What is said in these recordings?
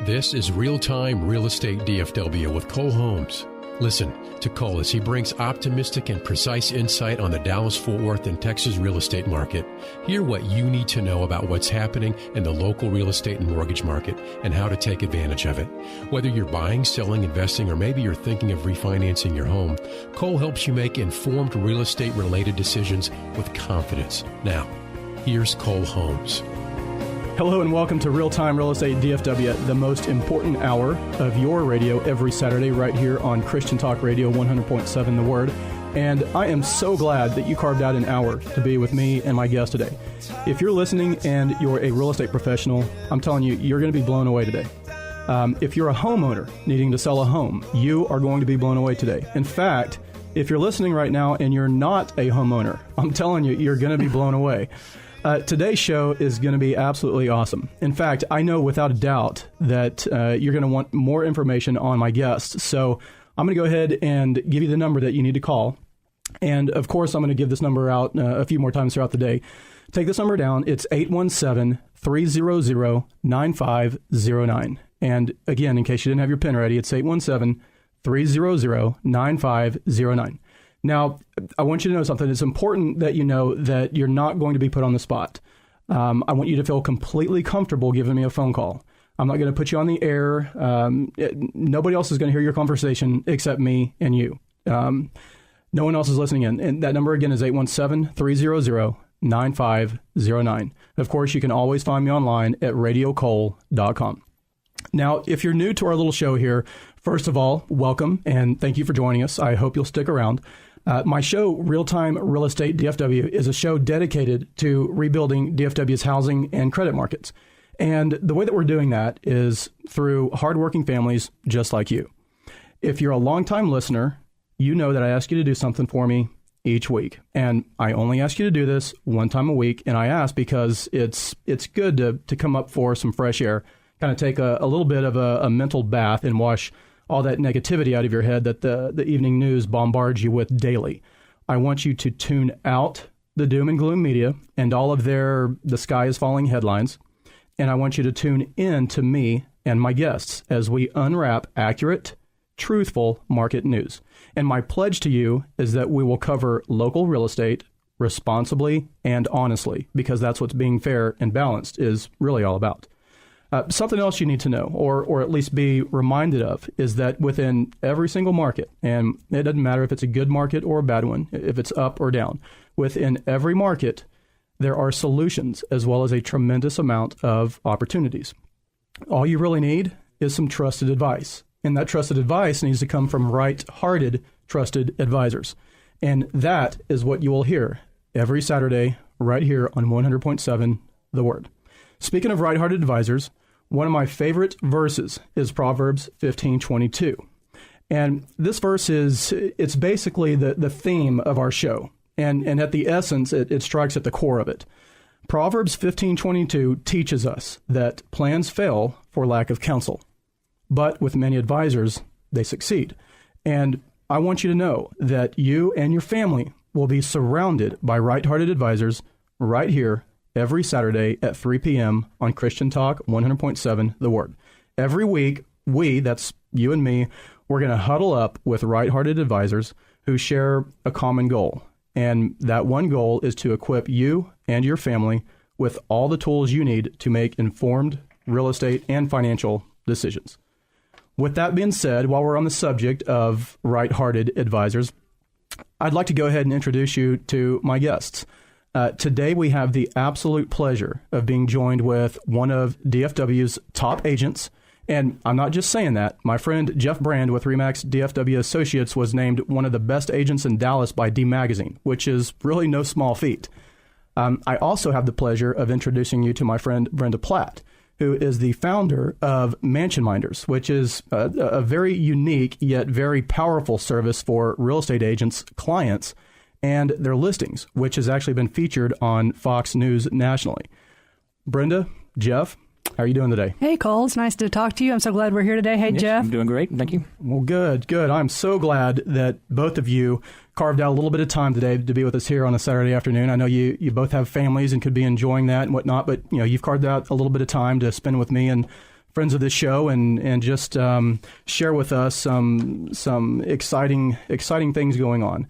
This is Real Time Real Estate DFW with Cole Holmes. Listen to Cole as he brings optimistic and precise insight on the Dallas-Fort Worth and Texas real estate market. Hear what you need to know about what's happening in the local real estate and mortgage market and how to take advantage of it. Whether you're buying, selling, investing, or maybe you're thinking of refinancing your home, Cole helps you make informed real estate-related decisions with confidence. Now, here's Cole Holmes. Hello and welcome to Real Time Real Estate DFW, the most important hour of your radio every Saturday right here on Christian Talk Radio 100.7 The Word. And I am so glad that you carved out an hour to be with me and my guest today. If you're listening and you're a real estate professional, I'm telling you, you're going to be blown away today. If you're a homeowner needing to sell a home, you are going to be blown away today. In fact, if you're listening right now and you're not a homeowner, I'm telling you, you're going to be blown away. Today's show is going to be absolutely awesome. In fact, I know without a doubt that you're going to want more information on my guests. So I'm going to go ahead and give you the number that you need to call. And of course, I'm going to give this number out a few more times throughout the day. Take this number down. It's 817-300-9509. And again, in case you didn't have your pen ready, it's 817-300-9509. Now, I want you to know something. It's important that you know that you're not going to be put on the spot. I want you to feel completely comfortable giving me a phone call. I'm not going to put you on the air. Nobody else is going to hear your conversation except me and you. No one else is listening in. And that number again is 817-300-9509. Of course, you can always find me online at radiocole.com. Now, if you're new to our little show here, first of all, welcome and thank you for joining us. I hope you'll stick around. My show, Real Time Real Estate DFW, is a show dedicated to rebuilding DFW's housing and credit markets. And the way that we're doing that is through hardworking families just like you. If you're a longtime listener, you know that I ask you to do something for me each week. And I only ask you to do this one time a week. And I ask because it's good to come up for some fresh air, kind of take a little bit of a mental bath and wash all that negativity out of your head that the evening news bombards you with daily. I want you to tune out the doom and gloom media and all of the sky is falling headlines. And I want you to tune in to me and my guests as we unwrap accurate, truthful market news. And my pledge to you is that we will cover local real estate responsibly and honestly, because that's what's being fair and balanced is really all about. Something else you need to know, or at least be reminded of, is that within every single market, and it doesn't matter if it's a good market or a bad one, if it's up or down, within every market, there are solutions as well as a tremendous amount of opportunities. All you really need is some trusted advice. And that trusted advice needs to come from right-hearted, trusted advisors. And that is what you will hear every Saturday right here on 100.7 The Word. Speaking of right-hearted advisors, one of my favorite verses is Proverbs 15:22. And this verse it's basically the theme of our show. And at the essence, it strikes at the core of it. Proverbs 15:22 teaches us that plans fail for lack of counsel, but with many advisors, they succeed. And I want you to know that you and your family will be surrounded by right-hearted advisors right here every Saturday at 3 p.m. on Christian Talk 100.7 The Word. Every week, that's you and me, we're going to huddle up with right-hearted advisors who share a common goal. And that one goal is to equip you and your family with all the tools you need to make informed real estate and financial decisions. With that being said, while we're on the subject of right-hearted advisors, I'd like to go ahead and introduce you to my guests. Today, we have the absolute pleasure of being joined with one of DFW's top agents. And I'm not just saying that. My friend Jeff Brand with RE/MAX DFW Associates was named one of the best agents in Dallas by D Magazine, which is really no small feat. I also have the pleasure of introducing you to my friend Brenda Platt, who is the founder of Mansion Minders, which is a very unique yet very powerful service for real estate agents, clients, and their listings, which has actually been featured on Fox News nationally. Brenda, Jeff, how are you doing today? Hey, Cole. It's nice to talk to you. I'm so glad we're here today. Hey, yes, Jeff. I'm doing great. Thank you. Well, good. I'm so glad that both of you carved out a little bit of time today to be with us here on a Saturday afternoon. I know you both have families and could be enjoying that and whatnot, but you've carved out a little bit of time to spend with me and friends of this show and just share with us some exciting things going on.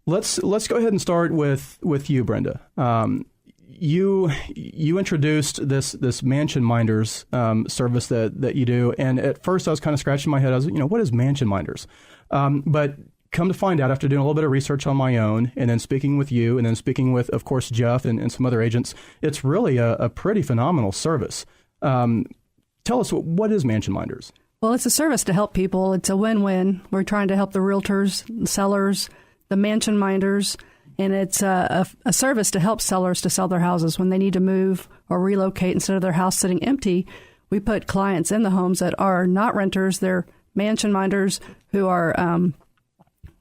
Let's go ahead and start with you, Brenda. You introduced this Mansion Minders service that you do, and at first I was kind of scratching my head. I was, what is Mansion Minders? But come to find out, after doing a little bit of research on my own, and then speaking with you, and then speaking with, of course, Jeff and some other agents, it's really a pretty phenomenal service. Tell us, what is Mansion Minders? Well, it's a service to help people. It's a win-win. We're trying to help the realtors, the sellers, the Mansion Minders. And it's a service to help sellers to sell their houses when they need to move or relocate. Instead of their house sitting empty, we put clients in the homes that are not renters. They're Mansion Minders who are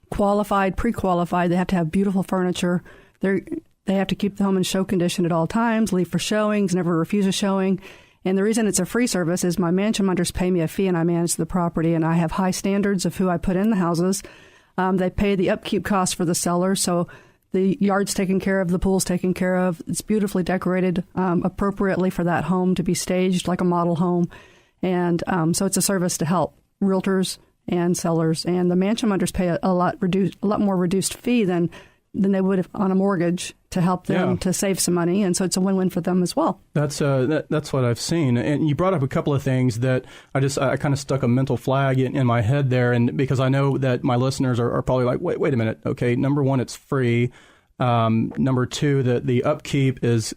qualified, pre-qualified. They have to have beautiful furniture. They have to keep the home in show condition at all times, leave for showings, never refuse a showing. And the reason it's a free service is my Mansion Minders pay me a fee and I manage the property. And I have high standards of who I put in the houses. They pay the upkeep costs for the seller. So the yard's taken care of, the pool's taken care of. It's beautifully decorated appropriately for that home to be staged like a model home. And so it's a service to help realtors and sellers. And the Mansion Minders pay a lot more reduced fee than they would have on a mortgage to help them to save some money. And so it's a win-win for them as well. That's what I've seen. And you brought up a couple of things that I kind of stuck a mental flag in my head there. And because I know that my listeners are probably like, wait a minute. Okay, number one, it's free. Number two, the upkeep is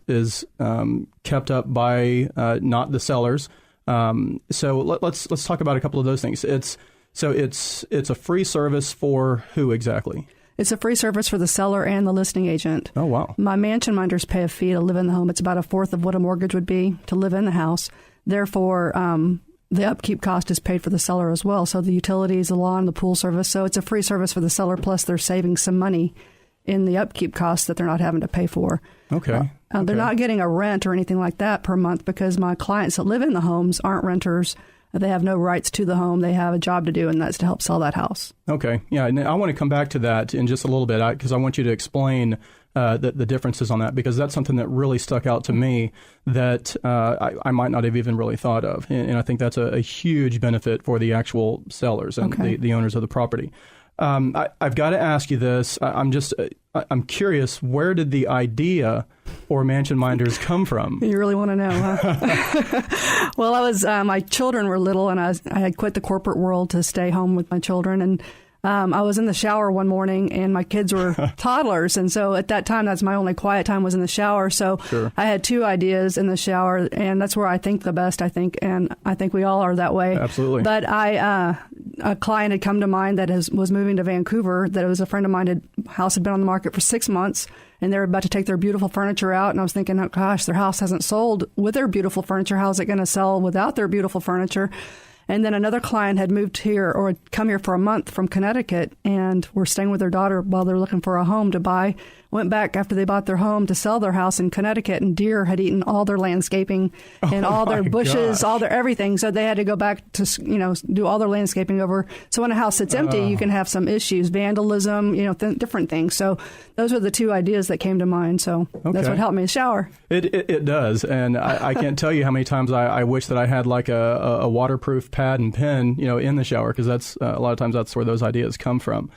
kept up by not the sellers. So let's talk about a couple of those things. It's a free service for who exactly? It's a free service for the seller and the listing agent. Oh, wow. My Mansion Minders pay a fee to live in the home. It's about a fourth of what a mortgage would be to live in the house. Therefore, the upkeep cost is paid for the seller as well. So the utilities, the lawn, the pool service. So it's a free service for the seller, plus they're saving some money in the upkeep costs that they're not having to pay for. Okay. They're not getting a rent or anything like that per month because my clients that live in the homes aren't renters. They have no rights to the home. They have a job to do, and that's to help sell that house. Okay. Yeah, and I want to come back to that in just a little bit because I want you to explain the differences on that, because that's something that really stuck out to me that I might not have even really thought of. And I think that's a huge benefit for the actual sellers and the owners of the property. I've got to ask you this. I'm curious, where did the idea for Mansion Minders come from? You really want to know, huh? Well, I was my children were little, and I had quit the corporate world to stay home with my children, and I was in the shower one morning, and my kids were toddlers, and so at that time, that's my only quiet time was in the shower. So I had two ideas in the shower, and that's where I think the best. I think, and I think we all are that way. Absolutely. But a client had come to mind that was moving to Vancouver. That it was a friend of mine. House had been on the market for 6 months, and they were about to take their beautiful furniture out. And I was thinking, oh gosh, their house hasn't sold with their beautiful furniture. How's it going to sell without their beautiful furniture? And then another client had moved here or had come here for a month from Connecticut and were staying with their daughter while they're looking for a home to buy. Went back after they bought their home to sell their house in Connecticut, and deer had eaten all their landscaping and all their bushes, all their everything. So they had to go back to, do all their landscaping over. So when a house sits empty, you can have some issues, vandalism, different things. So those were the two ideas that came to mind. So that's what helped me shower. It does. And I can't tell you how many times I wish that I had like a waterproof pad and pen, in the shower, because that's a lot of times that's where those ideas come from.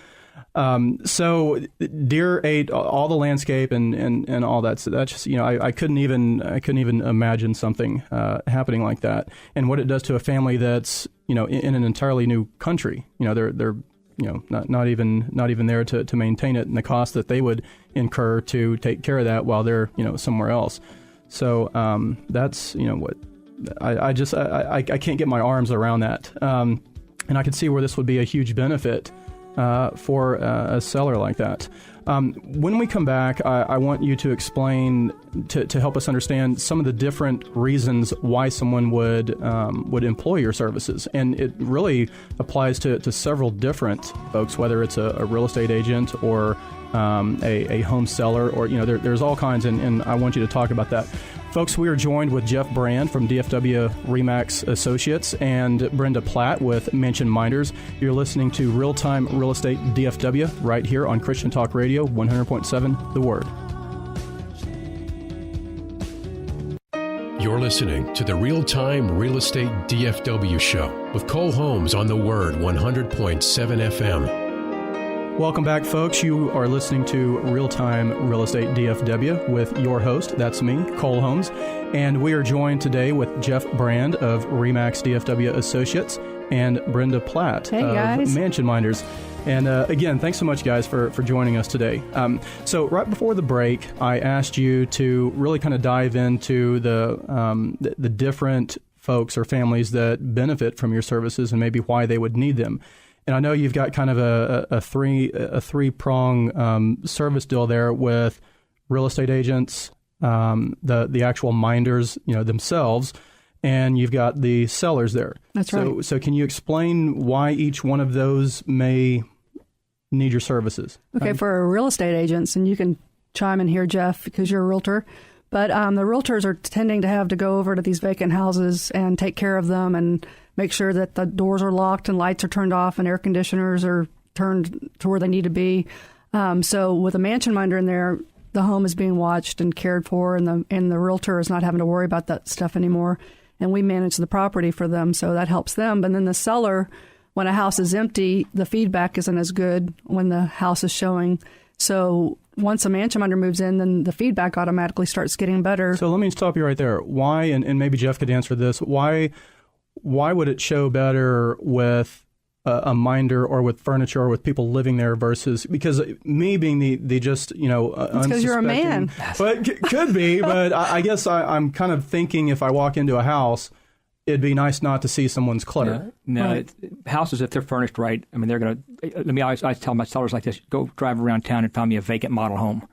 So deer ate all the landscape and all that. So that's just, I couldn't even imagine something happening like that. And what it does to a family that's, in an entirely new country. They're not even there to maintain it, and the cost that they would incur to take care of that while they're, somewhere else. So that's, what I can't get my arms around that. And I could see where this would be a huge benefit for a seller like that. When we come back, I want you to explain, to help us understand some of the different reasons why someone would employ your services. And it really applies to several different folks, whether it's a real estate agent or a home seller, or, there's all kinds, and I want you to talk about that. Folks, we are joined with Jeff Brand from DFW RE/MAX Associates and Brenda Platt with Mansion Minders. You're listening to Real Time Real Estate DFW right here on Christian Talk Radio 100.7 The Word. Your You're listening to the Real-Time Real Estate DFW Show with Cole Holmes on The Word 100.7 FM. Welcome back, folks. You are listening to Real-Time Real Estate DFW with your host, that's me, Cole Holmes. And we are joined today with Jeff Brand of RE/MAX DFW Associates and Brenda Platt of Mansion Minders. And again, thanks so much, guys, for joining us today. So right before the break, I asked you to really kind of dive into the different folks or families that benefit from your services and maybe why they would need them. And I know you've got kind of a three-prong service deal there with real estate agents, the actual minders, themselves, and you've got the sellers there. That's right. So can you explain why each one of those may need your services? Okay, for real estate agents, and you can chime in here, Jeff, because you're a realtor, but the realtors are tending to have to go over to these vacant houses and take care of them and make sure that the doors are locked and lights are turned off and air conditioners are turned to where they need to be. So with a mansion minder in there, the home is being watched and cared for, and the realtor is not having to worry about that stuff anymore. And we manage the property for them, so that helps them. But then the seller, when a house is empty, the feedback isn't as good when the house is showing. So once a mansion minder moves in, then the feedback automatically starts getting better. So let me stop you right there. Why, and maybe Jeff could answer this, why would it show better with a minder or with furniture or with people living there versus, because me being the just, it's because you're a man. But could be, but I guess I'm kind of thinking if I walk into a house, it'd be nice not to see someone's clutter. No, right. Houses, if they're furnished right, I mean, they're going to, I tell my sellers like this, go drive around town and find me a vacant model home.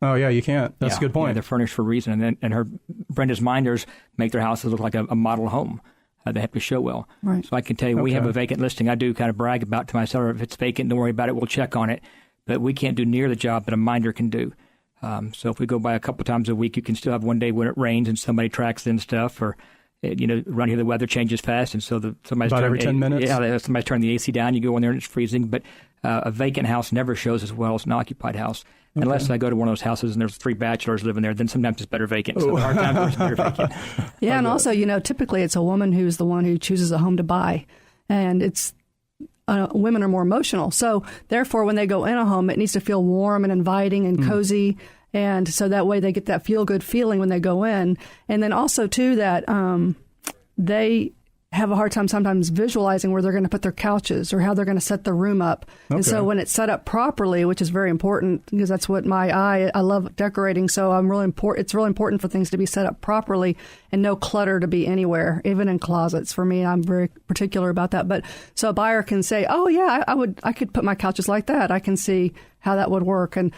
Oh, yeah, you can't. That's a good point. Yeah, they're furnished for a reason. And Brenda's minders make their houses look like a model home. They have to show well. Right. So I can tell you, we have a vacant listing. I do kind of brag about to my seller, if it's vacant, don't worry about it. We'll check on it. But we can't do near the job that a minder can do. So if we go by a couple times a week, you can still have one day when it rains and somebody tracks in stuff, or around here the weather changes fast, and so somebody's about every 10 minutes. Yeah, somebody's turning the AC down. You go in there and it's freezing. But a vacant house never shows as well as an occupied house. Unless I go to one of those houses and there's 3 bachelors living there, then sometimes it's better vacant. So hard times it's better vacant. Yeah, and also, typically it's a woman who's the one who chooses a home to buy, and it's women are more emotional. So therefore, when they go in a home, it needs to feel warm and inviting and cozy. And so that way they get that feel-good feeling when they go in. And then also, too, that they have a hard time sometimes visualizing where they're going to put their couches or how they're going to set the room up. Okay. And so when it's set up properly, which is very important because that's what I love decorating. So it's really important for things to be set up properly and no clutter to be anywhere, even in closets. For me, I'm very particular about that. But so a buyer can say, oh yeah, I could put my couches like that. I can see how that would work. And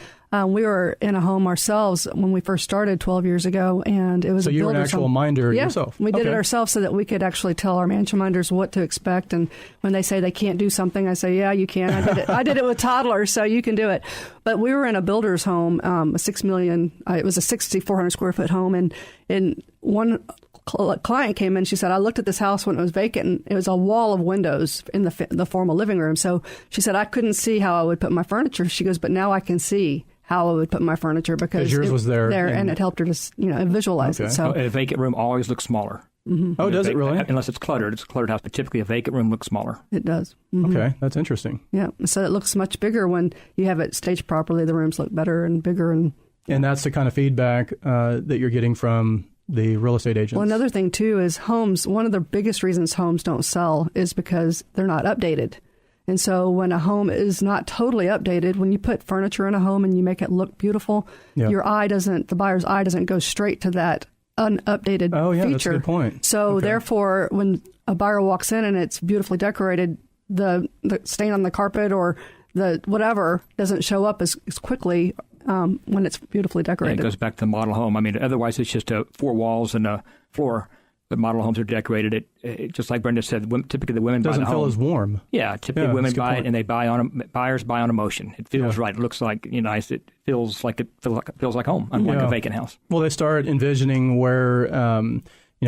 we were in a home ourselves when we first started 12 years ago, and it was so you were an actual minder yourself. We did it ourselves so that we could actually tell our mansion minders what to expect. And when they say they can't do something, I say, yeah, you can. I did it. I did it with toddlers, so you can do it. But we were in a builder's home, it was a 6,400 square foot home, and one client came in. She said, I looked at this house when it was vacant, and it was a wall of windows in the formal living room. So she said, I couldn't see how I would put my furniture. She goes, but now I can see how I would put my furniture because yours was there and it helped her to visualize it. So a vacant room always looks smaller. Mm-hmm. Oh, does it really? Unless it's cluttered. It's a cluttered house, but typically a vacant room looks smaller. It does. Mm-hmm. Okay, that's interesting. Yeah, so it looks much bigger when you have it staged properly. The rooms look better and bigger. And that's the kind of feedback that you're getting from the real estate agents. Well, another thing, too, is homes. One of the biggest reasons homes don't sell is because they're not updated. And so when a home is not totally updated, when you put furniture in a home and you make it look beautiful, the buyer's eye doesn't go straight to that unupdated feature. That's a good point. So therefore, when a buyer walks in and it's beautifully decorated, the stain on the carpet or the whatever doesn't show up as quickly when it's beautifully decorated. And it goes back to the model home. I mean, otherwise it's just 4 walls and a floor. But model homes are decorated. It just like Brenda said, typically the women buy the home. Doesn't feel as warm. Yeah, typically women buy it and they buyers buy on emotion. It feels right. It looks like nice. It feels like home, unlike a vacant house. Well, they start envisioning where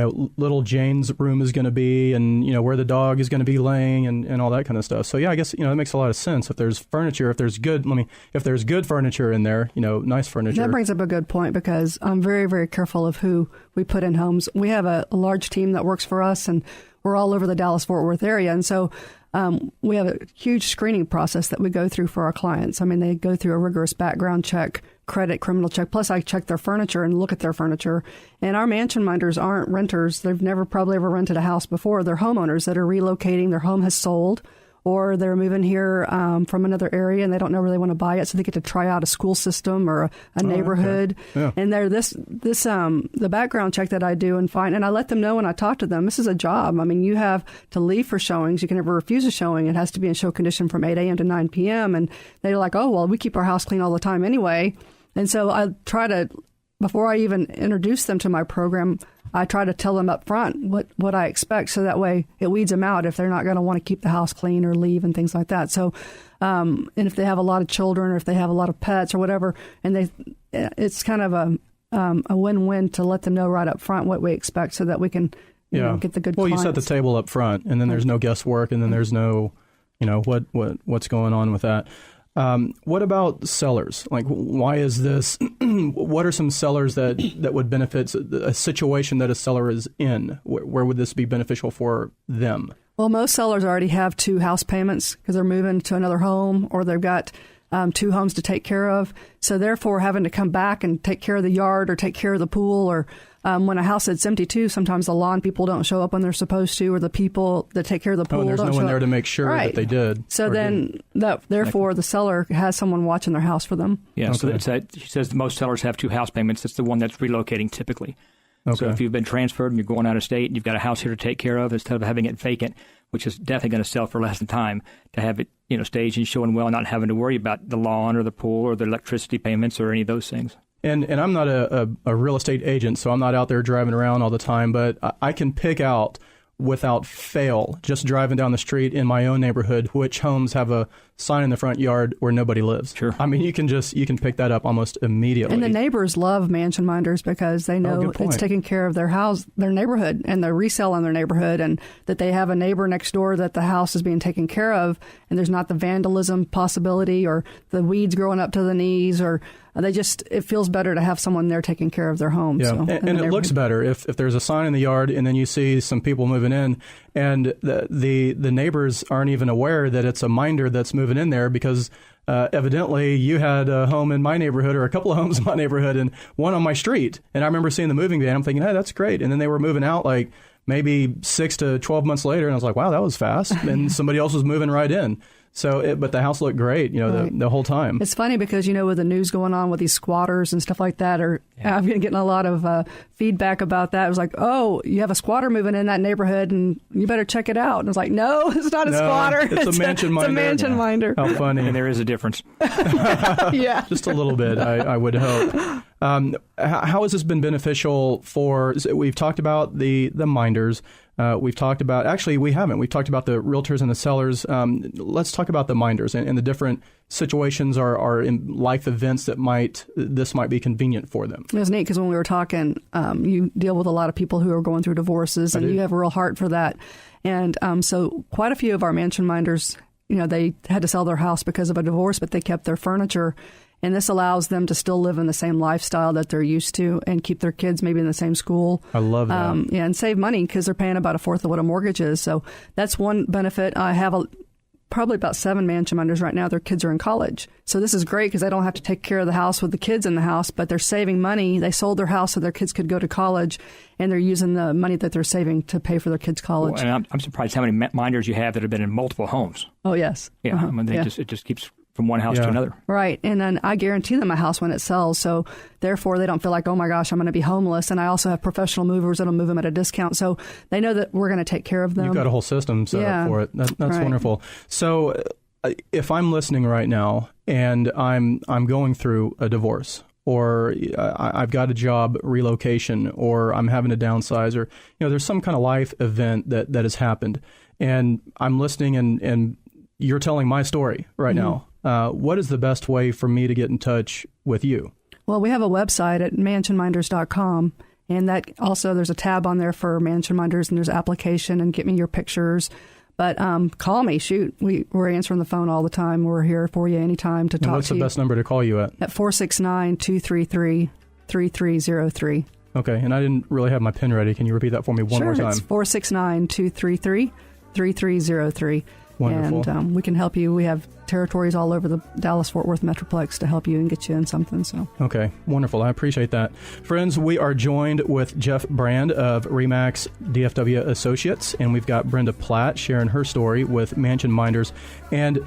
little Jane's room is going to be, and where the dog is going to be laying, and all that kind of stuff. So yeah, I guess it makes a lot of sense. If there's furniture, if there's good furniture in there, nice furniture. That brings up a good point, because I'm very, very careful of who we put in homes. We have a large team that works for us, and we're all over the Dallas-Fort Worth area, and so we have a huge screening process that we go through for our clients. I mean, they go through a rigorous background check, credit, criminal check. Plus, I check their furniture and look at their furniture. And our mansion minders aren't renters. They've never probably ever rented a house before. They're homeowners that are relocating. Their home has sold, or they're moving here from another area and they don't know where they want to buy it, so they get to try out a school system or a neighborhood. Okay. Yeah. And they're the background check that I do and I let them know when I talk to them, this is a job. I mean, you have to leave for showings. You can never refuse a showing. It has to be in show condition from 8 a.m. to 9 p.m. And they're like, oh, well, we keep our house clean all the time anyway. And so I try to, before I even introduce them to my program, I try to tell them up front what I expect, so that way it weeds them out if they're not going to want to keep the house clean or leave and things like that. So, and if they have a lot of children or if they have a lot of pets or whatever, and it's kind of a win-win to let them know right up front what we expect, so that we can get the good clients. You set the table up front, and then there's no guesswork, and then there's no, what's going on with that. What about sellers? Like, why is this? What are some sellers that would benefit a situation that a seller is in? Where would this be beneficial for them? Well, most sellers already have 2 house payments because they're moving to another home, or they've got 2 homes to take care of. So therefore, having to come back and take care of the yard or take care of the pool, or when a house sits empty too, sometimes the lawn people don't show up when they're supposed to, or the people that take care of the pool there's don't no show one there up. to make sure that they did. So then, therefore, the seller has someone watching their house for them. Yeah, Okay. so she says most sellers have 2 house payments. It's the one that's relocating typically. Okay. So if you've been transferred and you're going out of state and you've got a house here to take care of, instead of having it vacant, which is definitely going to sell for less than time, to have it staged and showing well, not having to worry about the lawn or the pool or the electricity payments or any of those things. And I'm not a real estate agent, so I'm not out there driving around all the time, but I can pick out without fail, just driving down the street in my own neighborhood, which homes have a sign in the front yard where nobody lives. Sure. I mean, you can pick that up almost immediately. And the neighbors love mansion minders because they know it's taking care of their house, their neighborhood, and the resale in their neighborhood, and that they have a neighbor next door that the house is being taken care of, and there's not the vandalism possibility or the weeds growing up to the knees, or it feels better to have someone there taking care of their home. Yeah, so, and it looks better if there's a sign in the yard and then you see some people moving in, and the neighbors aren't even aware that it's a minder that's moving in there, because evidently you had a home in my neighborhood, or a couple of homes in my neighborhood, and one on my street. And I remember seeing the moving van. I'm thinking, hey, that's great. And then they were moving out like maybe 6 to 12 months later, and I was like, wow, that was fast. And somebody else was moving right in. So, but the house looked great, right. the whole time. It's funny because, with the news going on with these squatters and stuff like that, I've been getting a lot of feedback about that. It was like, oh, you have a squatter moving in that neighborhood and you better check it out. And it's like, no, it's not a squatter. It's a mansion minder. It's a mansion minder. How funny. And there is a difference. Yeah. Just a little bit, I would hope. How has this been beneficial we've talked about the minders. We've talked about, actually we haven't. We've talked about the realtors and the sellers. Let's talk about the minders and the different situations or in life events that this might be convenient for them. It was neat because when we were talking, you deal with a lot of people who are going through divorces, and you have a real heart for that. And so quite a few of our mansion minders, they had to sell their house because of a divorce, but they kept their furniture. And this allows them to still live in the same lifestyle that they're used to and keep their kids maybe in the same school. I love that. And save money because they're paying about 1/4 of what a mortgage is. So that's one benefit. I have probably about 7 mansion minders right now. Their kids are in college. So this is great because they don't have to take care of the house with the kids in the house, but they're saving money. They sold their house so their kids could go to college, and they're using the money that they're saving to pay for their kids' college. Well, and I'm surprised how many minders you have that have been in multiple homes. Oh, yes. Yeah, I mean, it just keeps from one house to another. Right. And then I guarantee them a house when it sells. So therefore, they don't feel like, oh, my gosh, I'm going to be homeless. And I also have professional movers that'll move them at a discount. So they know that we're going to take care of them. You've got a whole system set up for it. That's right. Wonderful. So if I'm listening right now and I'm going through a divorce, or I've got a job relocation, or I'm having to downsize, or there's some kind of life event that has happened, and I'm listening and you're telling my story right now. What is the best way for me to get in touch with you? Well, we have a website at mansionminders.com, And that also, there's a tab on there for mansion minders, and there's application and get me your pictures. But call me, shoot. We're answering the phone all the time. We're here for you anytime to talk to you. And what's the best number to call you at? At 469-233-3303. Okay, and I didn't really have my pen ready. Can you repeat that for me one more time? It's 469-233-3303. Wonderful. And we can help you. We have territories all over the Dallas-Fort Worth Metroplex to help you and get you in something. So okay, wonderful. I appreciate that. Friends, we are joined with Jeff Brand of RE/MAX DFW Associates, and we've got Brenda Platt sharing her story with Mansion Minders. And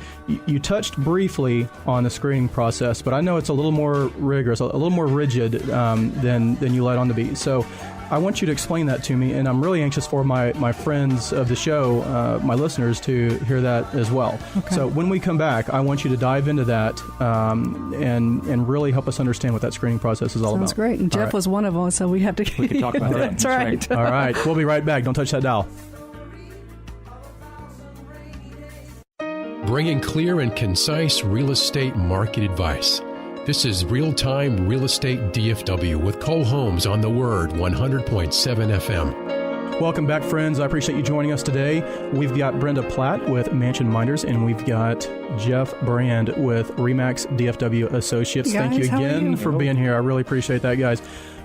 you touched briefly on the screening process, but I know it's a little more rigorous, a little more rigid than you let on to be. So I want you to explain that to me, and I'm really anxious for my friends of the show, my listeners, to hear that as well. Okay. So when we come back, I want you to dive into that and really help us understand what that screening process is all about. Sounds great. And Jeff was one of them, so we have to... We can talk about that. That's right. All right. We'll be right back. Don't touch that dial. Bringing clear and concise real estate market advice. This is Real Time Real Estate DFW with Cole Holmes on The Word 100.7 FM. Welcome back, friends. I appreciate you joining us today. We've got Brenda Platt with Mansion Minders, and we've got Jeff Brand with RE/MAX DFW Associates. Guys, thank you how are again you? for being here. I really appreciate that, guys.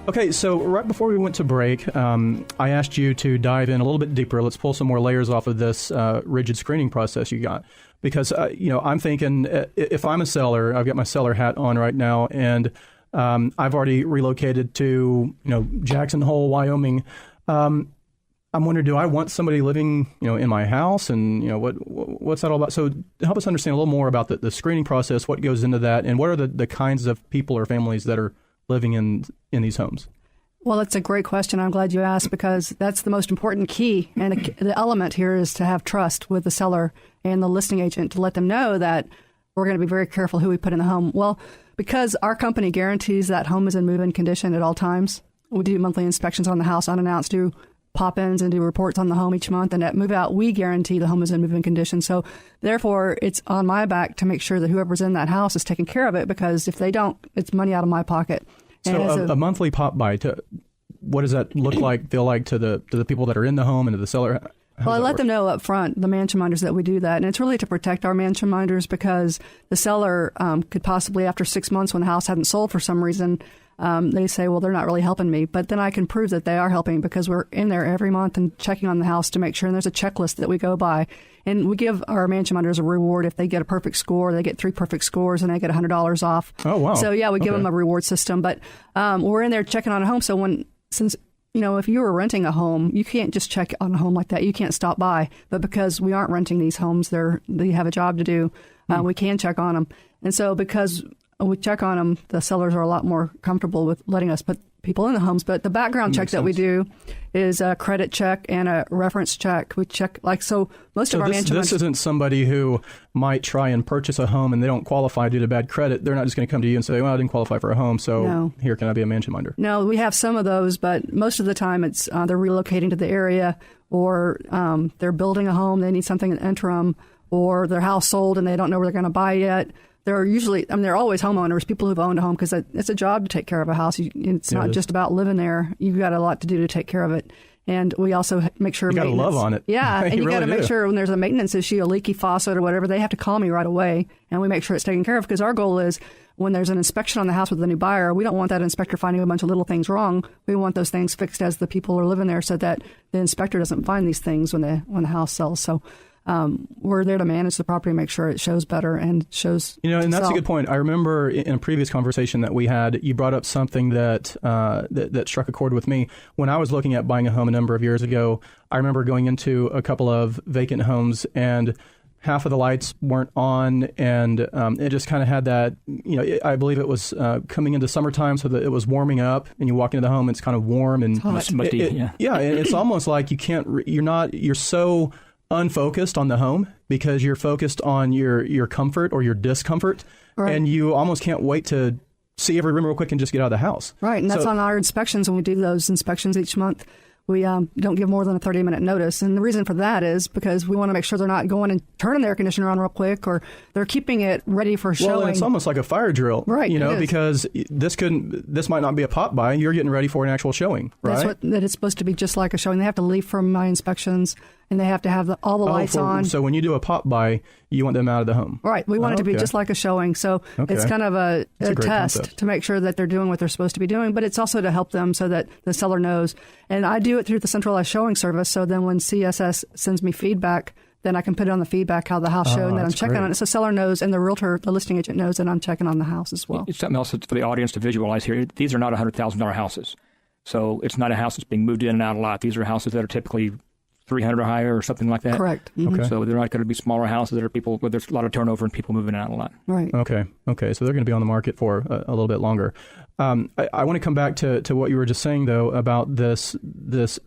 Okay, so right before we went to break, I asked you to dive in a little bit deeper. Let's pull some more layers off of this rigid screening process you got. Because, I'm thinking if I'm a seller, I've got my seller hat on right now, and I've already relocated to, Jackson Hole, Wyoming. I'm wondering, do I want somebody living, in my house? And, what's that all about? So help us understand a little more about the screening process, what goes into that, and what are the kinds of people or families that are living in these homes? Well, it's a great question. I'm glad you asked, because that's the most important key. And the element here is to have trust with the seller and the listing agent, to let them know that we're going to be very careful who we put in the home. Well, because our company guarantees that home is in move-in condition at all times. We do monthly inspections on the house unannounced, do pop-ins and do reports on the home each month. And at move-out, we guarantee the home is in move-in condition. So therefore, it's on my back to make sure that whoever's in that house is taking care of it, because if they don't, it's money out of my pocket. So a monthly pop-by, what does that look like, feel like to the people that are in the home and to the seller? Well, I let them know up front, the mansion minders, that we do that. And it's really to protect our mansion minders, because the seller could possibly, after 6 months when the house hadn't sold for some reason, they say, well, they're not really helping me. But then I can prove that they are helping, because we're in there every month and checking on the house to make sure. And there's a checklist that we go by. And we give our mansion minders a reward. If they get a perfect score, they get 3 perfect scores and they get $100 off. Oh, wow. So, yeah, we give them a reward system. But we're in there checking on a home. So since if you were renting a home, you can't just check on a home like that. You can't stop by. But because we aren't renting these homes, they have a job to do. We can check on them. And so because we check on them, the sellers are a lot more comfortable with letting us put people in the homes. But the background check that we do is a credit check and a reference check. We check most of our mansion. This isn't somebody who might try and purchase a home and they don't qualify due to bad credit. They're not just going to come to you and say, well, I didn't qualify for a home, so here, can I be a mansion minder? No, we have some of those, but most of the time it's they're relocating to the area, or they're building a home, they need something in the interim, or their house sold and they don't know where they're going to buy yet. They're always homeowners, people who've owned a home, because it's a job to take care of a house. It's not just about living there. You've got a lot to do to take care of it. And we also make sure you got to love on it. Yeah, and you really got to make sure when there's a maintenance issue, a leaky faucet or whatever, they have to call me right away, and we make sure it's taken care of, because our goal is when there's an inspection on the house with a new buyer, we don't want that inspector finding a bunch of little things wrong. We want those things fixed as the people are living there, so that the inspector doesn't find these things when the house sells. So we're there to manage the property, make sure it shows better and shows. And that's a good point. I remember in a previous conversation that we had, you brought up something that struck a chord with me. When I was looking at buying a home a number of years ago, I remember going into a couple of vacant homes and half of the lights weren't on, and it just kind of had that, I believe it was coming into summertime, so that it was warming up, and you walk into the home, it's kind of warm and musty. Yeah, it's almost like you're so unfocused on the home, because you're focused on your comfort or your discomfort, right. And you almost can't wait to see every room real quick and just get out of the house. Right, and that's on our inspections. When we do those inspections each month, we don't give more than a 30-minute notice. And the reason for that is because we want to make sure they're not going and turning the air conditioner on real quick, or they're keeping it ready for showing. Well, it's almost like a fire drill, right? Because this might not be a pop-by. You're getting ready for an actual showing, right? That it's supposed to be just like a showing. They have to leave from my inspections, and they have to have all the lights on. So when you do a pop-by, you want them out of the home. Right. We want it to be just like a showing. So it's kind of a test concept to make sure that they're doing what they're supposed to be doing, but it's also to help them so that the seller knows. And I do it through the centralized showing service. So then when CSS sends me feedback, then I can put it on the feedback how the house showed, and then I'm checking on it. So the seller knows, and the realtor, the listing agent knows that I'm checking on the house as well. It's something else for the audience to visualize here. These are not $100,000 houses. So it's not a house that's being moved in and out a lot. These are houses that are typically 300 or higher or something like that. Correct. Mm-hmm. Okay. So they're not going to be smaller houses that are people where there's a lot of turnover and people moving out a lot. Right. Okay. So they're going to be on the market for a little bit longer. I want to come back to what you were just saying, though, about these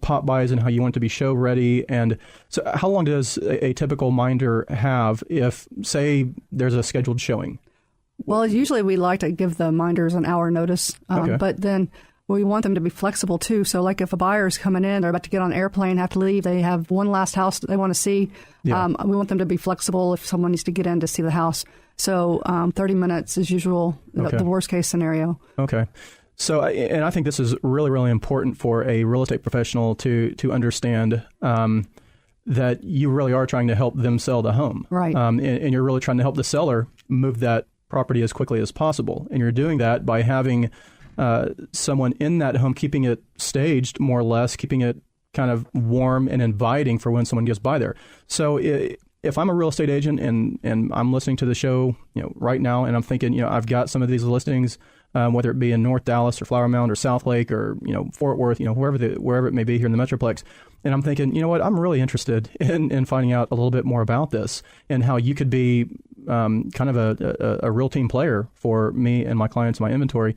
pop buys and how you want it to be show ready. And so how long does a typical minder have if, say, there's a scheduled showing? Well, usually we like to give the minders an hour notice, but then we want them to be flexible too. So like if a buyer's coming in, they're about to get on an airplane, have to leave, they have one last house that they want to see. Yeah. We want them to be flexible if someone needs to get in to see the house. So 30 minutes is usual, the worst case scenario. Okay. So, and I think this is really, really important for a real estate professional to understand that you really are trying to help them sell the home. Right. And you're really trying to help the seller move that property as quickly as possible. And you're doing that by having someone in that home, keeping it staged more or less, keeping it kind of warm and inviting for when someone gets by there. So if I'm a real estate agent and I'm listening to the show, right now, and I'm thinking, I've got some of these listings, whether it be in North Dallas or Flower Mound or South Lake or, Fort Worth, wherever it may be here in the Metroplex. And I'm thinking, I'm really interested in finding out a little bit more about this and how you could be kind of a real team player for me and my clients, my inventory.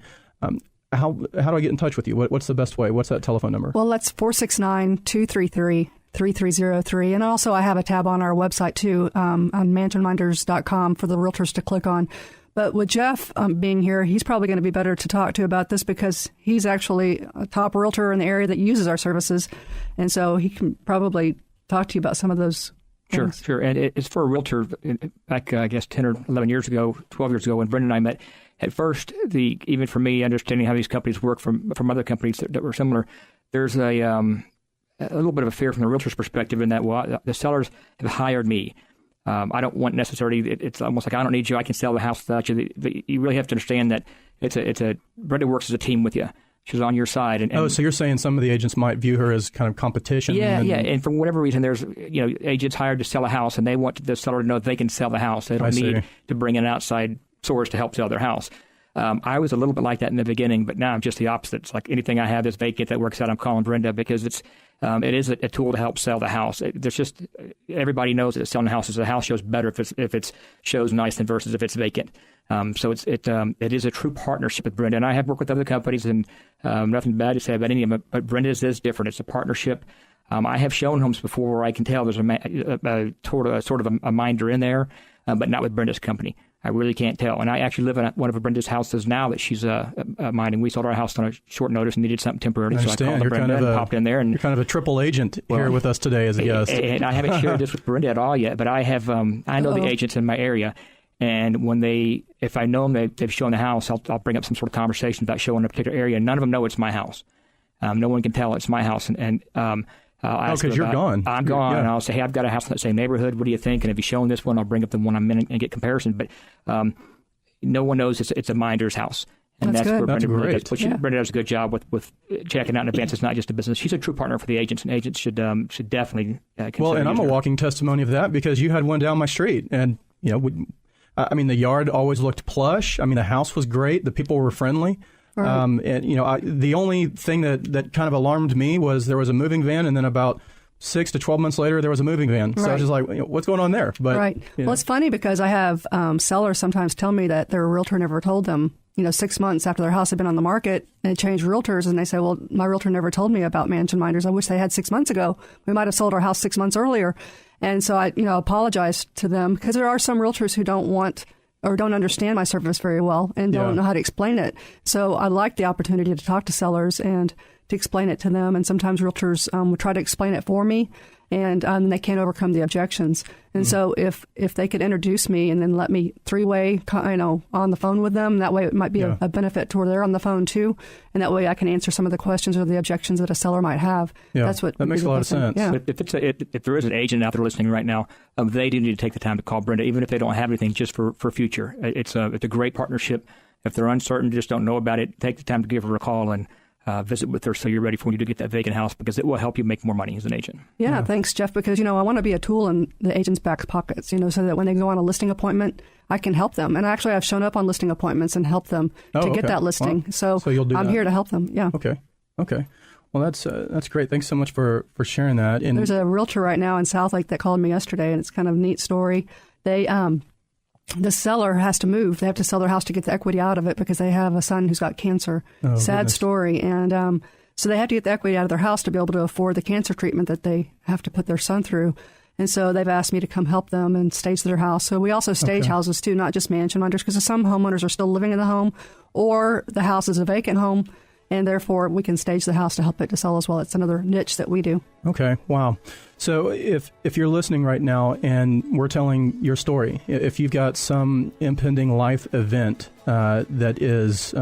How do I get in touch with you? What's the best way? What's that telephone number? Well, that's 469-233-3303. And also I have a tab on our website too, on mansionminders.com for the realtors to click on. But with Jeff being here, he's probably going to be better to talk to about this because he's actually a top realtor in the area that uses our services. And so he can probably talk to you about some of those things. Sure. And it's for a realtor back, I guess, 10 or 11 years ago, 12 years ago when Brenda and I met. At first, even for me, understanding how these companies work from other companies that were similar, there's a little bit of a fear from the realtor's perspective in that, well, the sellers have hired me. I don't want necessarily, it's almost like I don't need you, I can sell the house without you. You really have to understand that Brenda works as a team with you. She's on your side. And so you're saying some of the agents might view her as kind of competition? Yeah. And for whatever reason, there's agents hired to sell a house, and they want the seller to know that they can sell the house. They don't need to bring in an outside source to help sell their house. I was a little bit like that in the beginning, but now I'm just the opposite. It's like anything I have that's vacant that works out, I'm calling Brenda because it is a tool to help sell the house. Everybody knows that selling the house is the house shows better if it shows nice than versus if it's vacant. So it is a true partnership with Brenda. And I have worked with other companies, and nothing bad to say about any of them, but Brenda's is different. It's a partnership. I have shown homes before where I can tell there's a sort of a minder in there, but not with Brenda's company. I really can't tell. And I actually live in one of Brenda's houses now that she's minding. We sold our house on a short notice and needed something temporary. So I called Brenda and popped in there. And you're kind of a triple agent here with us today as a guest. And I haven't shared this with Brenda at all yet, but I have. I know the agents in my area. And if I know them, they've shown the house, I'll bring up some sort of conversation about showing a particular area. None of them know it's my house. No one can tell it's my house. Because you're gone. I'm gone, and I'll say, hey, I've got a house in that same neighborhood. What do you think? And if you've shown this one, I'll bring up the one I'm in and get comparison. But no one knows it's a minder's house. And that's good. where Brenda great. Brenda does a good job with checking out in advance. It's not just a business. She's a true partner for the agents, and agents should definitely consider. Well, and I'm a walking testimony of that because you had one down my street, and the yard always looked plush. I mean, the house was great. The people were friendly. Right. The only thing that kind of alarmed me was there was a moving van, and then about 6 to 12 months later, there was a moving van. Right. So I was just like, what's going on there? But, right. Well, it's funny because I have sellers sometimes tell me that their realtor never told them, 6 months after their house had been on the market, and it changed realtors, and they say, well, my realtor never told me about Mansion Minders. I wish they had 6 months ago. We might have sold our house 6 months earlier. And so I, apologize to them because there are some realtors who don't want or don't understand my service very well and don't know how to explain it. So I like the opportunity to talk to sellers and to explain it to them. And sometimes realtors will try to explain it for me, and they can't overcome the objections. And so if they could introduce me and then let me three-way, on the phone with them, that way it might be a benefit to where they're on the phone too. And that way I can answer some of the questions or the objections that a seller might have. Yeah, that's what that makes a lot of sense. Yeah. If there is an agent out there listening right now, they do need to take the time to call Brenda, even if they don't have anything, just for future. It's a great partnership. If they're uncertain, just don't know about it, take the time to give her a call and visit with her so you're ready for when you do get that vacant house, because it will help you make more money as an agent. Yeah, thanks, Jeff, because, I want to be a tool in the agent's back pockets, so that when they go on a listing appointment, I can help them. And actually, I've shown up on listing appointments and helped them to get that listing. Wow. So you'll do I'm here to help them, yeah. Okay. Well, that's great. Thanks so much for sharing that. And there's a realtor right now in Southlake that called me yesterday, and it's kind of a neat story. They the seller has to move. They have to sell their house to get the equity out of it because they have a son who's got cancer. Sad story. And so they have to get the equity out of their house to be able to afford the cancer treatment that they have to put their son through. And so they've asked me to come help them and stage their house. So we also stage houses too, not just mansion minders, because some homeowners are still living in the home or the house is a vacant home. And therefore, we can stage the house to help it to sell as well. It's another niche that we do. Okay, wow. So if you're listening right now and we're telling your story, if you've got some impending life event that is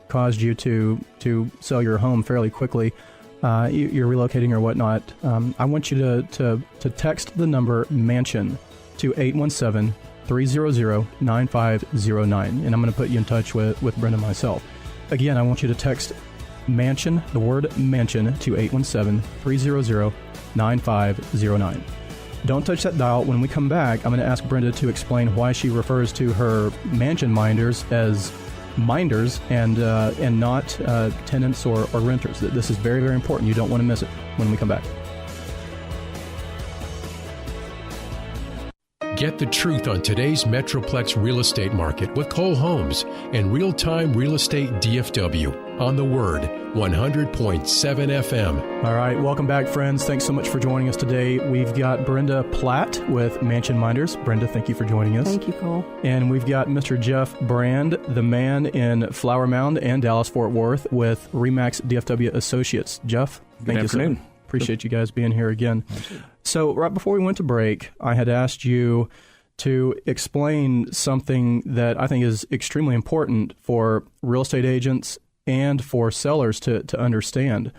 caused you to sell your home fairly quickly, you're relocating or whatnot, I want you to text the number MANSION to 817-300-9509, and I'm going to put you in touch with Brenda myself. Again, I want you to text MANSION, the word MANSION, to 817-300-9509. Don't touch that dial. When we come back, I'm going to ask Brenda to explain why she refers to her mansion minders as minders and not tenants or renters. This is very, very important. You don't want to miss it when we come back. Get the truth on today's Metroplex real estate market with Cole Homes and Real-Time Real Estate DFW on The Word, 100.7 FM. All right, welcome back, friends. Thanks so much for joining us today. We've got Brenda Platt with Mansion Minders. Brenda, thank you for joining us. Thank you, Cole. And we've got Mr. Jeff Brand, the man in Flower Mound and Dallas-Fort Worth with RE/MAX DFW Associates. Jeff, thank you, sir. Appreciate you guys being here again. So right before we went to break, I had asked you to explain something that I think is extremely important for real estate agents and for sellers to understand,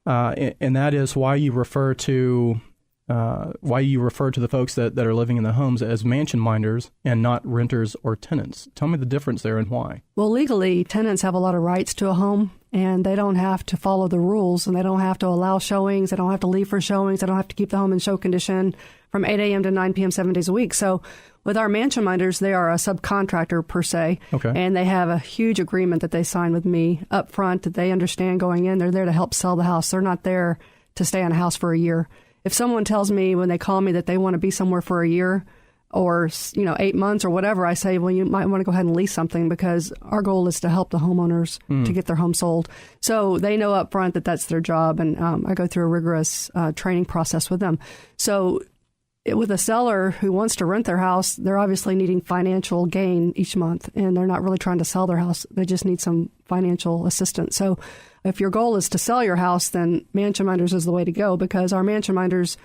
and that is why you refer to the folks that are living in the homes as mansion minders and not renters or tenants. Tell me the difference there and why. Well, legally, tenants have a lot of rights to a home, and they don't have to follow the rules, and they don't have to allow showings. They don't have to leave for showings. They don't have to keep the home in show condition from 8 a.m. to 9 p.m. 7 days a week. So with our mansion minders, they are a subcontractor per se, and they have a huge agreement that they sign with me up front that they understand going in. They're there to help sell the house. They're not there to stay on a house for a year. If someone tells me when they call me that they want to be somewhere for a year or 8 months or whatever, I say, well, you might want to go ahead and lease something, because our goal is to help the homeowners to get their home sold. So they know up front that that's their job, and I go through a rigorous training process with them. So with a seller who wants to rent their house, they're obviously needing financial gain each month, and they're not really trying to sell their house. They just need some financial assistance. So if your goal is to sell your house, then Mansion Minders is the way to go, because our Mansion Minders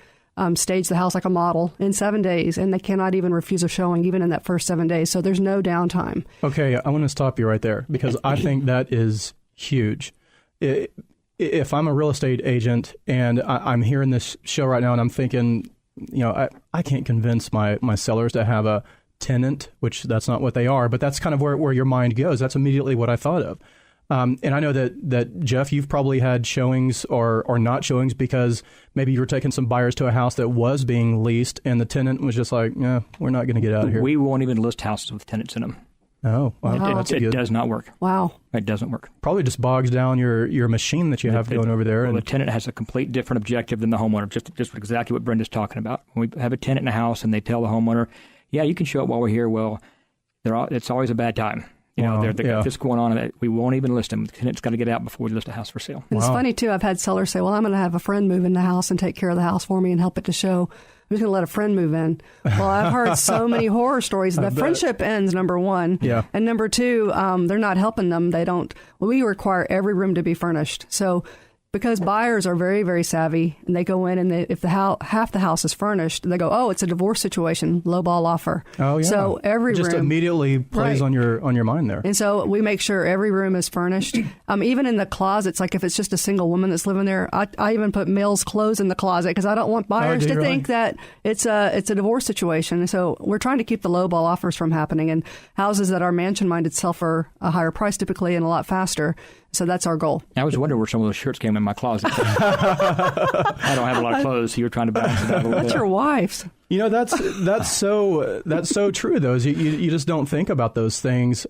stage the house like a model in 7 days, and they cannot even refuse a showing even in that first 7 days. So there's no downtime. Okay, I want to stop you right there, because I think that is huge. If I'm a real estate agent and I'm hearing this show right now and I'm thinking, I can't convince my sellers to have a tenant, which that's not what they are, but that's kind of where your mind goes. That's immediately what I thought of. And I know that Jeff, you've probably had showings or not showings because maybe you were taking some buyers to a house that was being leased and the tenant was just like, yeah, we're not going to get out of here. We won't even list houses with tenants in them. Oh, wow. It does not work. Wow. It doesn't work. Probably just bogs down your machine that you have going over there. Well, the tenant has a complete different objective than the homeowner, just exactly what Brenda's talking about. When we have a tenant in a house and they tell the homeowner, yeah, you can show up while we're here, well, it's always a bad time. They got this going on, and we won't even list them. The tenant's got to get out before we list a house for sale. And it's funny, too. I've had sellers say, well, I'm going to have a friend move in the house and take care of the house for me and help it to show. I'm just going to let a friend move in. Well, I've heard so many horror stories. The friendship ends, number one. Yeah. And number two, they're not helping them. We require every room to be furnished. So because buyers are very, very savvy, and they go in, and if half the house is furnished, they go, oh, it's a divorce situation, lowball offer. Oh, yeah. So every just room immediately plays on your mind there. And so we make sure every room is furnished. Even in the closets, like if it's just a single woman that's living there, I even put male's clothes in the closet because I don't want buyers to think that it's a divorce situation. So we're trying to keep the lowball offers from happening. And houses that are mansion-minded sell for a higher price typically and a lot faster. So that's our goal. I was wondering where some of those shirts came in my closet. I don't have a lot of clothes, so you're trying to balance it out a little bit. That's your wife's. You know, that's so true, though. You just don't think about those things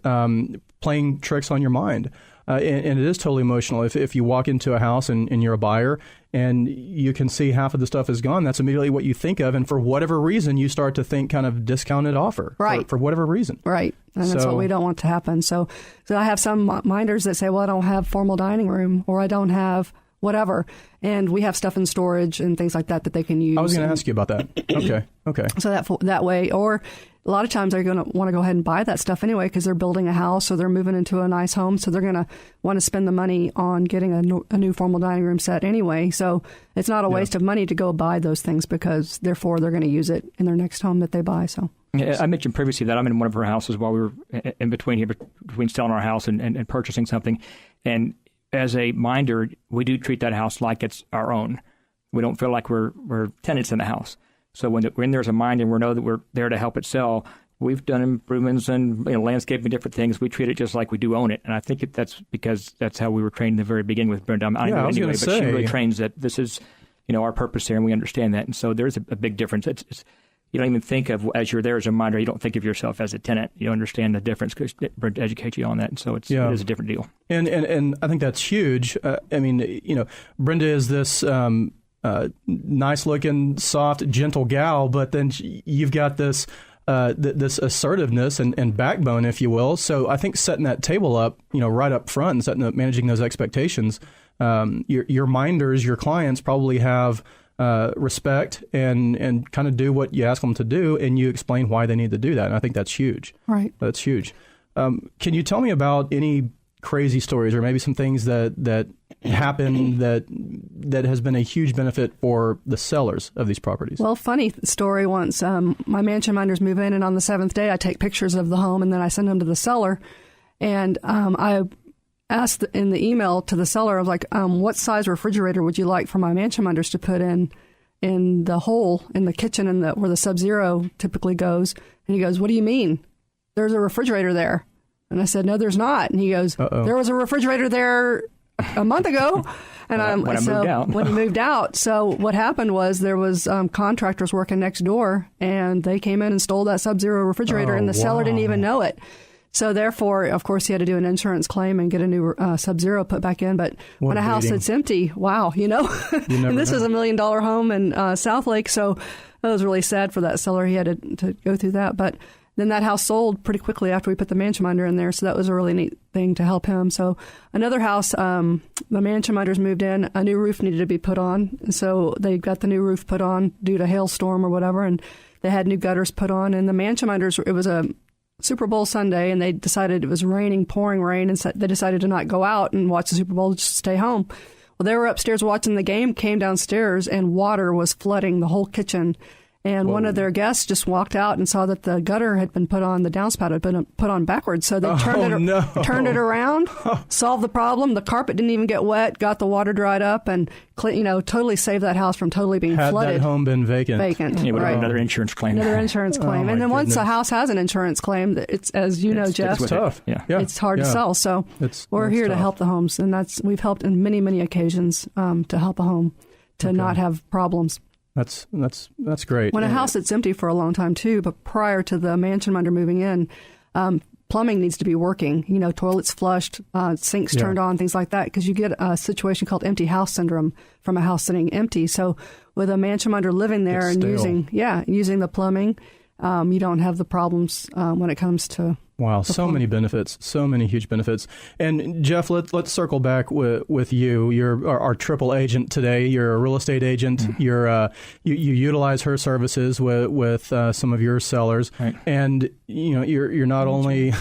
playing tricks on your mind. And it is totally emotional. If you walk into a house and you're a buyer and you can see half of the stuff is gone, that's immediately what you think of. And for whatever reason, you start to think kind of discounted offer. Right. For whatever reason. Right. And that's what we don't want to happen. So I have some minders that say, well, I don't have formal dining room, or I don't have whatever. And we have stuff in storage and things like that they can use. I was going to ask you about that. Okay. So that way, or a lot of times they're going to want to go ahead and buy that stuff anyway because they're building a house or they're moving into a nice home. So they're going to want to spend the money on getting a new formal dining room set anyway. So it's not a waste of money to go buy those things because therefore they're going to use it in their next home that they buy. So yeah, I mentioned previously that I'm in one of our houses while we were in between selling our house and purchasing something. And as a minder, we do treat that house like it's our own. We don't feel like we're tenants in the house. So when we're in there as a minder and we know that we're there to help it sell, we've done improvements and landscaping, different things. We treat it just like we do own it. And I think that's because that's how we were trained in the very beginning with Brenda. I know anyway, but she really trains that this is our purpose here, and we understand that. And so there's a big difference. It's you don't even think of, as you're there as a minder, you don't think of yourself as a tenant. You understand the difference because Brenda educates you on that. And so it is a different deal. And I think that's huge. Brenda is this nice-looking, soft, gentle gal, but then you've got this this assertiveness and backbone, if you will. So I think setting that table up, right up front and managing those expectations, your minders, your clients probably have respect and kind of do what you ask them to do, and you explain why they need to do that. And I think that's huge. Right. That's huge. Can you tell me about any crazy stories or maybe some things that happen that has been a huge benefit for the sellers of these properties? Well, funny story once. My mansion minders move in, and on the 7th day, I take pictures of the home, and then I send them to the seller. And I asked in the email to the seller, I was like, what size refrigerator would you like for my mansion minders to put in the hole in the kitchen and where the Sub-Zero typically goes? And he goes, what do you mean? There's a refrigerator there. And I said, no, there's not. And he goes, there was a refrigerator there a month ago. And when he moved out. So what happened was there was contractors working next door, and they came in and stole that Sub-Zero refrigerator, and the seller didn't even know it. So therefore, of course, he had to do an insurance claim and get a new Sub-Zero put back in. But when a house that's empty, wow, and this is $1 million home in Southlake. So that was really sad for that seller. He had to go through that. But then that house sold pretty quickly after we put the mansion minder in there. So that was a really neat thing to help him. So another house, the mansion minders moved in, a new roof needed to be put on. So they got the new roof put on due to hailstorm or whatever. And they had new gutters put on. And the mansion minders, it was a Super Bowl Sunday, and they decided it was raining, pouring rain. And so they decided to not go out and watch the Super Bowl, just stay home. Well, they were upstairs watching the game, came downstairs, and water was flooding the whole kitchen. And one of their guests just walked out and saw that the gutter had been put on, the downspout had been put on backwards. So they turned it around, solved the problem. The carpet didn't even get wet, got the water dried up, and totally saved that house from totally being flooded. Had that home been vacant. Yeah, would have another insurance claim. And then once a house has an insurance claim, it's, as you know, Jeff, it's tough. It's hard to sell. So we're here to help the homes, and we've helped in many, many occasions to help a home to not have problems. That's great. When a house that's empty for a long time too, but prior to the mansion minder moving in, plumbing needs to be working. Toilets flushed, sinks turned on, things like that, because you get a situation called empty house syndrome from a house sitting empty. So with a mansion minder living there and using the plumbing, you don't have the problems when it comes to. Wow, so many benefits, so many huge benefits. And Jeff, let's circle back with you. You're our triple agent today. You're a real estate agent. Mm-hmm. You utilize her services with some of your sellers, right. And you're not only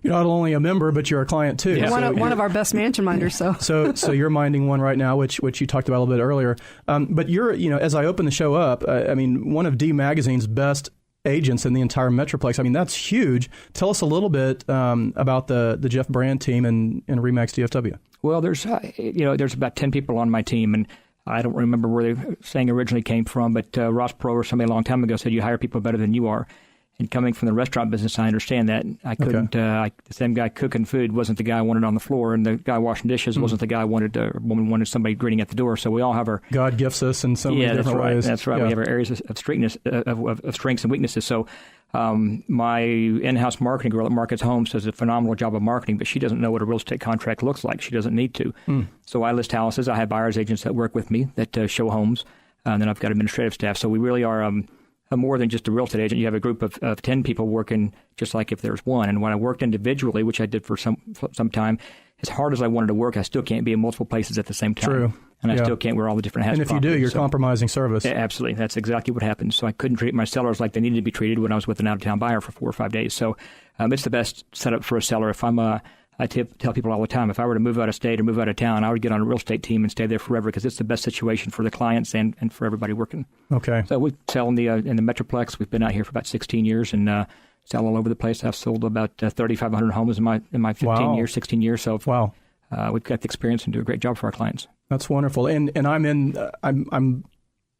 you're not only a member, but you're a client too. Yeah. So one of our best mansion minders. So you're minding one right now, which you talked about a little bit earlier. But you're as I open the show up, one of D Magazine's best agents in the entire Metroplex. I mean, that's huge. Tell us a little bit about the Jeff Brand team and RE/MAX DFW. Well, there's about 10 people on my team, and I don't remember where the saying originally came from, but Ross Perot or somebody a long time ago said you hire people better than you are. And coming from the restaurant business, I understand that. I couldn't. The same guy cooking food wasn't the guy I wanted on the floor, and the guy washing dishes wasn't the guy I wanted. Woman wanted somebody greeting at the door. So we all have our God gifts us in so many different ways. That's right. Yeah. We have our areas of strengths and weaknesses. So my in-house marketing girl that markets homes does a phenomenal job of marketing, but she doesn't know what a real estate contract looks like. She doesn't need to. So I list houses. I have buyers agents that work with me that show homes, and then I've got administrative staff. So we really are. More than just a real estate agent. You have a group of 10 people working just like if there's one. And when I worked individually, which I did for some time, as hard as I wanted to work, I still can't be in multiple places at the same time. True. And I still can't wear all the different hats. And if you do, you're compromising service. Yeah, absolutely. That's exactly what happens. So I couldn't treat my sellers like they needed to be treated when I was with an out-of-town buyer for 4 or 5 days. So it's the best setup for a seller. If I tell people all the time, if I were to move out of state or move out of town, I would get on a real estate team and stay there forever because it's the best situation for the clients and for everybody working. Okay. So we sell in the Metroplex. We've been out here for about 16 years and sell all over the place. I've sold about 3,500 homes in my 15 years, 16 years. So we've got the experience and do a great job for our clients. That's wonderful. And I'm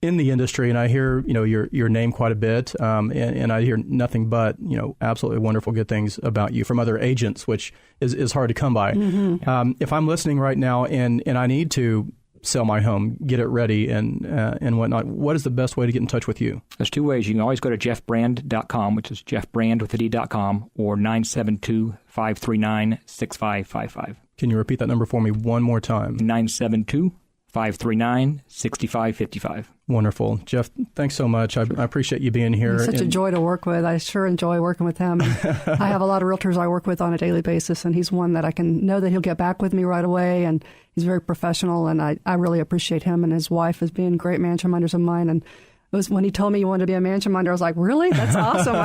in the industry, and I hear your name quite a bit, and I hear nothing but absolutely wonderful good things about you from other agents, which is hard to come by. Mm-hmm. If I'm listening right now and I need to sell my home, get it ready, and whatnot, what is the best way to get in touch with you? There's 2 ways. You can always go to jeffbrand.com, which is jeffbrand.com, or 972-539-6555. Can you repeat that number for me one more time? 972-539-6555. Wonderful. Jeff, thanks so much. I appreciate you being here. He's such a joy to work with. I sure enjoy working with him. I have a lot of realtors I work with on a daily basis, and he's one that I can know that he'll get back with me right away, and he's very professional, and I really appreciate him and his wife as being great mansion minders of mine. And it was when he told me you wanted to be a mansion minder, I was like, really? That's awesome.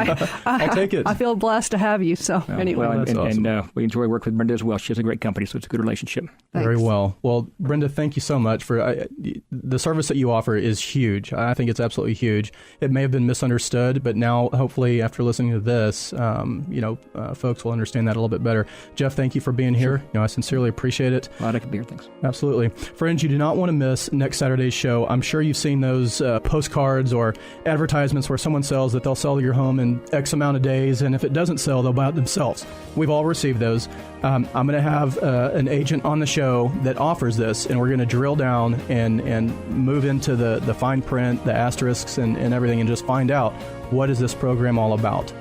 I'll take it. I feel blessed to have you. So anyway. Well, awesome. And we enjoy working with Brenda as well. She has a great company, so it's a good relationship. Thanks. Very well. Well, Brenda, thank you so much for the service that you offer is huge. I think it's absolutely huge. It may have been misunderstood, but now hopefully after listening to this, folks will understand that a little bit better. Jeff, thank you for being here. I sincerely appreciate it. Glad I could be here. Thanks. Absolutely. Friends, you do not want to miss next Saturday's show. I'm sure you've seen those postcards or advertisements where someone sells that they'll sell your home in X amount of days, and if it doesn't sell, they'll buy it themselves. We've all received those. I'm going to have an agent on the show that offers this, and we're going to drill down and move into the fine print, the asterisks, and everything, and just find out what is this program all about.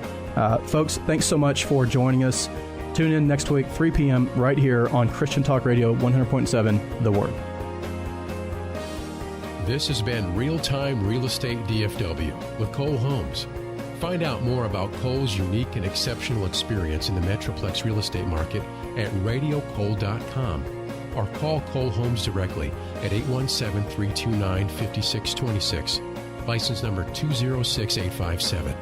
Folks, thanks so much for joining us. Tune in next week, 3 p.m. right here on Christian Talk Radio 100.7 The Word. This has been Real Time Real Estate DFW with Cole Holmes. Find out more about Cole's unique and exceptional experience in the Metroplex real estate market at radiocole.com or call Cole Holmes directly at 817-329-5626, license number 206857.